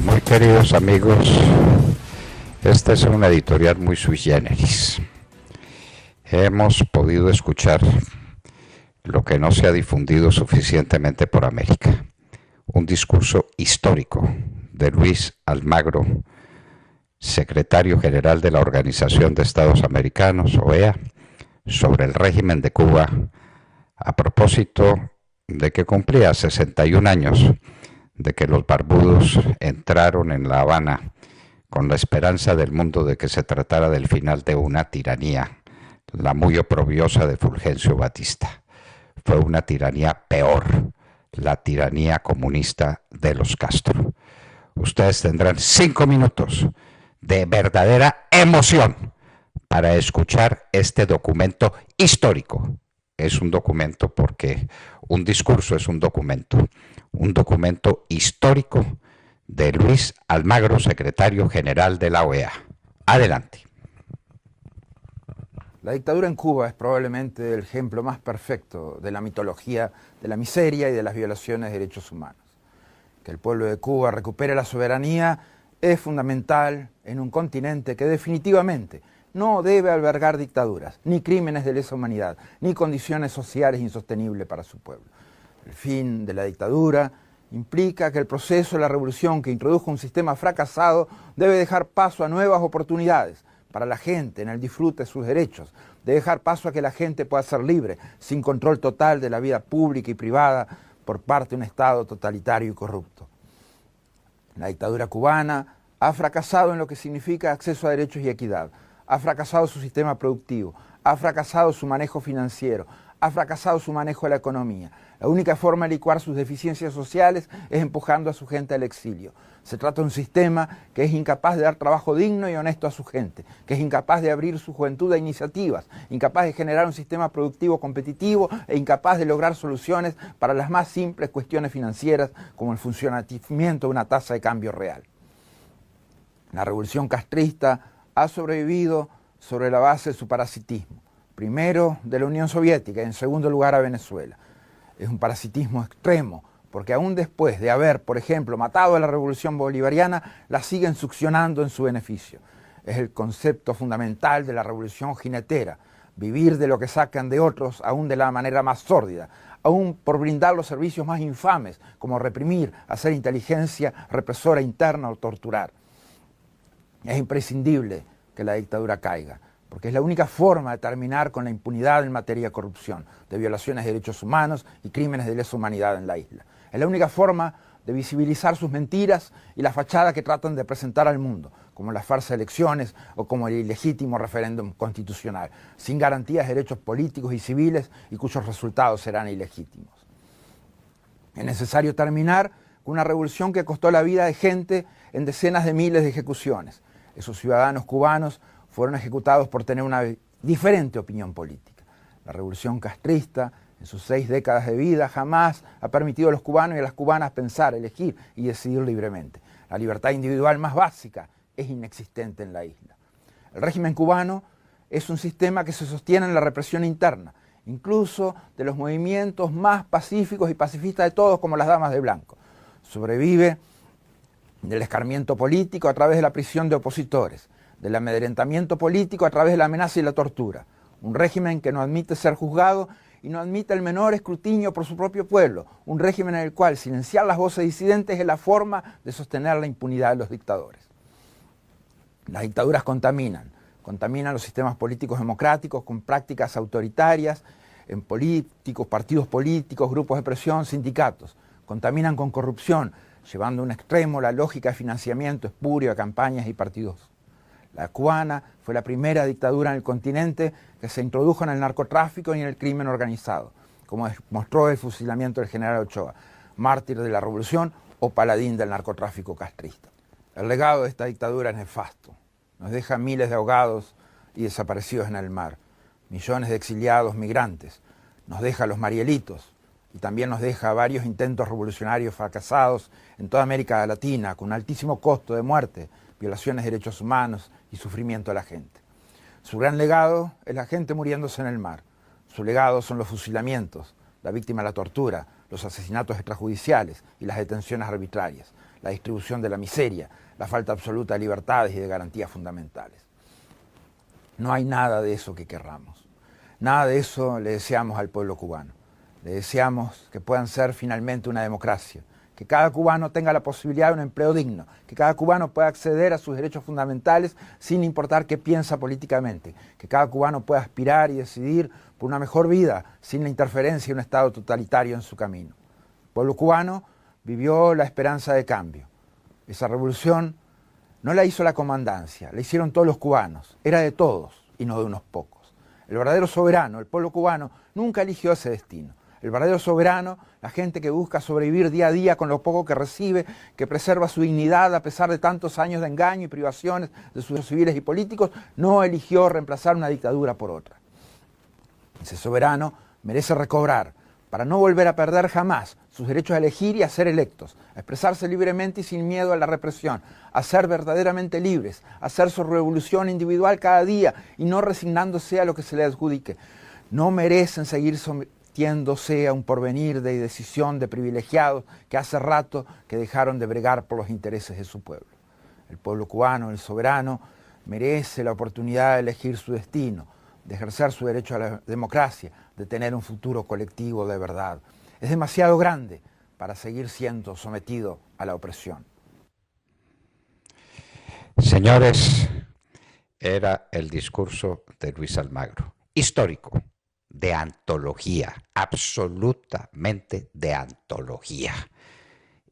Muy queridos amigos, esta es una editorial muy sui generis. Hemos podido escuchar lo que no se ha difundido suficientemente por América. Un discurso histórico de Luis Almagro, secretario general de la Organización de Estados Americanos, OEA, sobre el régimen de Cuba, a propósito de que cumplía 61 años de que los barbudos entraron en La Habana con la esperanza del mundo de que se tratara del final de una tiranía, la muy oprobiosa de Fulgencio Batista. Fue una tiranía peor, la tiranía comunista de los Castro. Ustedes tendrán 5 minutos de verdadera emoción para escuchar este documento histórico. Es un documento porque un discurso es un documento histórico de Luis Almagro, secretario general de la OEA. Adelante. La dictadura en Cuba es probablemente el ejemplo más perfecto de la mitología de la miseria y de las violaciones de derechos humanos. Que el pueblo de Cuba recupere la soberanía es fundamental en un continente que definitivamente no debe albergar dictaduras, ni crímenes de lesa humanidad, ni condiciones sociales insostenibles para su pueblo. El fin de la dictadura implica que el proceso de la revolución que introdujo un sistema fracasado debe dejar paso a nuevas oportunidades para la gente en el disfrute de sus derechos, de dejar paso a que la gente pueda ser libre, sin control total de la vida pública y privada por parte de un Estado totalitario y corrupto. La dictadura cubana ha fracasado en lo que significa acceso a derechos y equidad, ha fracasado su sistema productivo, ha fracasado su manejo financiero, ha fracasado su manejo de la economía. La única forma de licuar sus deficiencias sociales es empujando a su gente al exilio. Se trata de un sistema que es incapaz de dar trabajo digno y honesto a su gente, que es incapaz de abrir su juventud a iniciativas, incapaz de generar un sistema productivo competitivo e incapaz de lograr soluciones para las más simples cuestiones financieras como el funcionamiento de una tasa de cambio real. La revolución castrista ha sobrevivido sobre la base de su parasitismo, primero de la Unión Soviética y en segundo lugar a Venezuela. Es un parasitismo extremo, porque aún después de haber, por ejemplo, matado a la revolución bolivariana, la siguen succionando en su beneficio. Es el concepto fundamental de la revolución jinetera, vivir de lo que sacan de otros, aún de la manera más sórdida, aún por brindar los servicios más infames, como reprimir, hacer inteligencia represora interna o torturar. Es imprescindible que la dictadura caiga, porque es la única forma de terminar con la impunidad en materia de corrupción, de violaciones de derechos humanos y crímenes de lesa humanidad en la isla. Es la única forma de visibilizar sus mentiras y la fachada que tratan de presentar al mundo, como las farsas elecciones o como el ilegítimo referéndum constitucional, sin garantías de derechos políticos y civiles y cuyos resultados serán ilegítimos. Es necesario terminar con una revolución que costó la vida de gente en decenas de miles de ejecuciones. Esos ciudadanos cubanos fueron ejecutados por tener una diferente opinión política. La revolución castrista, en sus 6 décadas de vida, jamás ha permitido a los cubanos y a las cubanas pensar, elegir y decidir libremente. La libertad individual más básica es inexistente en la isla. El régimen cubano es un sistema que se sostiene en la represión interna, incluso de los movimientos más pacíficos y pacifistas de todos, como las damas de blanco. Sobrevive del escarmiento político a través de la prisión de opositores, del amedrentamiento político a través de la amenaza y la tortura. Un régimen que no admite ser juzgado y no admite el menor escrutinio por su propio pueblo. Un régimen en el cual silenciar las voces disidentes es la forma de sostener la impunidad de los dictadores. Las dictaduras contaminan los sistemas políticos democráticos con prácticas autoritarias en políticos, partidos políticos, grupos de presión, sindicatos. Contaminan con corrupción, llevando a un extremo la lógica de financiamiento espurio de campañas y partidos. La cubana fue la primera dictadura en el continente que se introdujo en el narcotráfico y en el crimen organizado, como mostró el fusilamiento del general Ochoa, mártir de la revolución o paladín del narcotráfico castrista. El legado de esta dictadura es nefasto. Nos deja miles de ahogados y desaparecidos en el mar, millones de exiliados migrantes, nos deja a los Marielitos y también nos deja varios intentos revolucionarios fracasados en toda América Latina con un altísimo costo de muerte, violaciones de derechos humanos y sufrimiento de la gente. Su gran legado es la gente muriéndose en el mar. Su legado son los fusilamientos, la víctima de la tortura, los asesinatos extrajudiciales y las detenciones arbitrarias. la distribución de la miseria, la falta absoluta de libertades y de garantías fundamentales. No hay nada de eso que querramos. Nada de eso le deseamos al pueblo cubano. Le deseamos que puedan ser finalmente una democracia, que cada cubano tenga la posibilidad de un empleo digno, que cada cubano pueda acceder a sus derechos fundamentales sin importar qué piensa políticamente, que cada cubano pueda aspirar y decidir por una mejor vida sin la interferencia de un Estado totalitario en su camino. El pueblo cubano vivió la esperanza de cambio. Esa revolución no la hizo la comandancia, la hicieron todos los cubanos, era de todos y no de unos pocos. El verdadero soberano, el pueblo cubano, nunca eligió ese destino. El verdadero soberano, la gente que busca sobrevivir día a día con lo poco que recibe, que preserva su dignidad a pesar de tantos años de engaño y privaciones de sus civiles y políticos, no eligió reemplazar una dictadura por otra. Ese soberano merece recobrar, para no volver a perder jamás, sus derechos a elegir y a ser electos, a expresarse libremente y sin miedo a la represión, a ser verdaderamente libres, a hacer su revolución individual cada día y no resignándose a lo que se le adjudique. No merecen seguir sometiéndose a un porvenir de decisión de privilegiados que hace rato que dejaron de bregar por los intereses de su pueblo. El pueblo cubano, el soberano, merece la oportunidad de elegir su destino, de ejercer su derecho a la democracia, de tener un futuro colectivo de verdad. Es demasiado grande para seguir siendo sometido a la opresión. Señores, era el discurso de Luis Almagro, histórico, de antología, absolutamente de antología.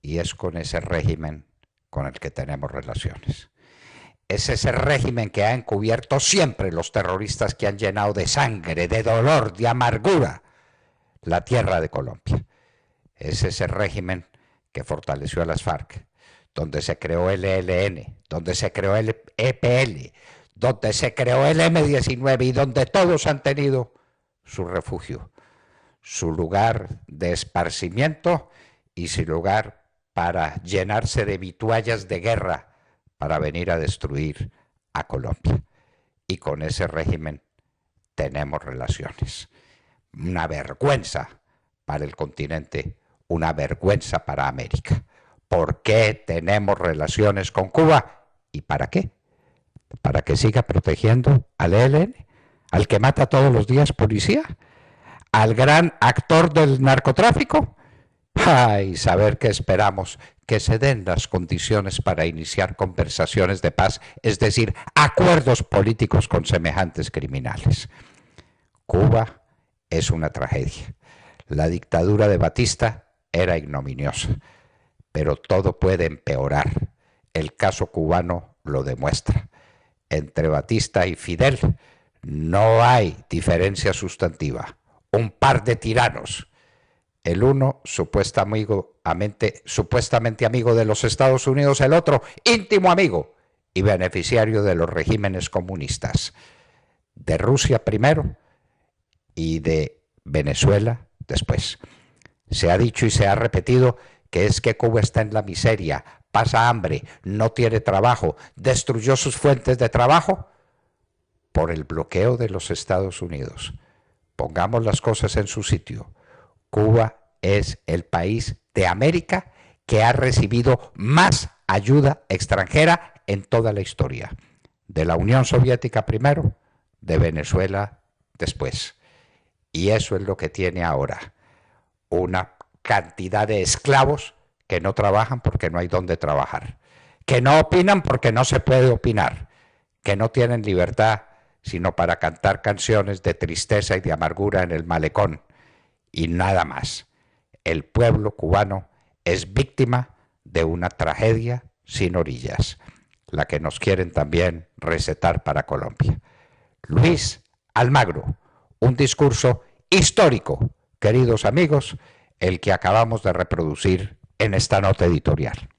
Y es con ese régimen con el que tenemos relaciones. Es ese régimen que ha encubierto siempre los terroristas que han llenado de sangre, de dolor, de amargura la tierra de Colombia. Es ese régimen que fortaleció a las FARC, donde se creó el ELN, donde se creó el EPL, donde se creó el M-19 y donde todos han tenido su refugio, su lugar de esparcimiento y su lugar para llenarse de vituallas de guerra para venir a destruir a Colombia. Y con ese régimen tenemos relaciones. Una vergüenza para el continente, una vergüenza para América. ¿Por qué tenemos relaciones con Cuba? ¿Y para qué? ¿Para que siga protegiendo al ELN? ¿Al que mata todos los días policía? ¿Al gran actor del narcotráfico? Ay, saber qué esperamos, que se den las condiciones para iniciar conversaciones de paz, es decir, acuerdos políticos con semejantes criminales. Cuba es una tragedia. La dictadura de Batista era ignominiosa, pero todo puede empeorar. El caso cubano lo demuestra. Entre Batista y Fidel no hay diferencia sustantiva. Un par de tiranos. El uno supuestamente amigo de los Estados Unidos, el otro íntimo amigo y beneficiario de los regímenes comunistas. De Rusia primero y de Venezuela después. Se ha dicho y se ha repetido que es que Cuba está en la miseria, pasa hambre, no tiene trabajo, destruyó sus fuentes de trabajo por el bloqueo de los Estados Unidos. Pongamos las cosas en su sitio. Cuba es el país de América que ha recibido más ayuda extranjera en toda la historia. De la Unión Soviética primero, de Venezuela después. Y eso es lo que tiene ahora. Una cantidad de esclavos que no trabajan porque no hay dónde trabajar. Que no opinan porque no se puede opinar. Que no tienen libertad sino para cantar canciones de tristeza y de amargura en el malecón. Y nada más. El pueblo cubano es víctima de una tragedia sin orillas, la que nos quieren también recetar para Colombia. Luis Almagro, un discurso histórico, queridos amigos, el que acabamos de reproducir en esta nota editorial.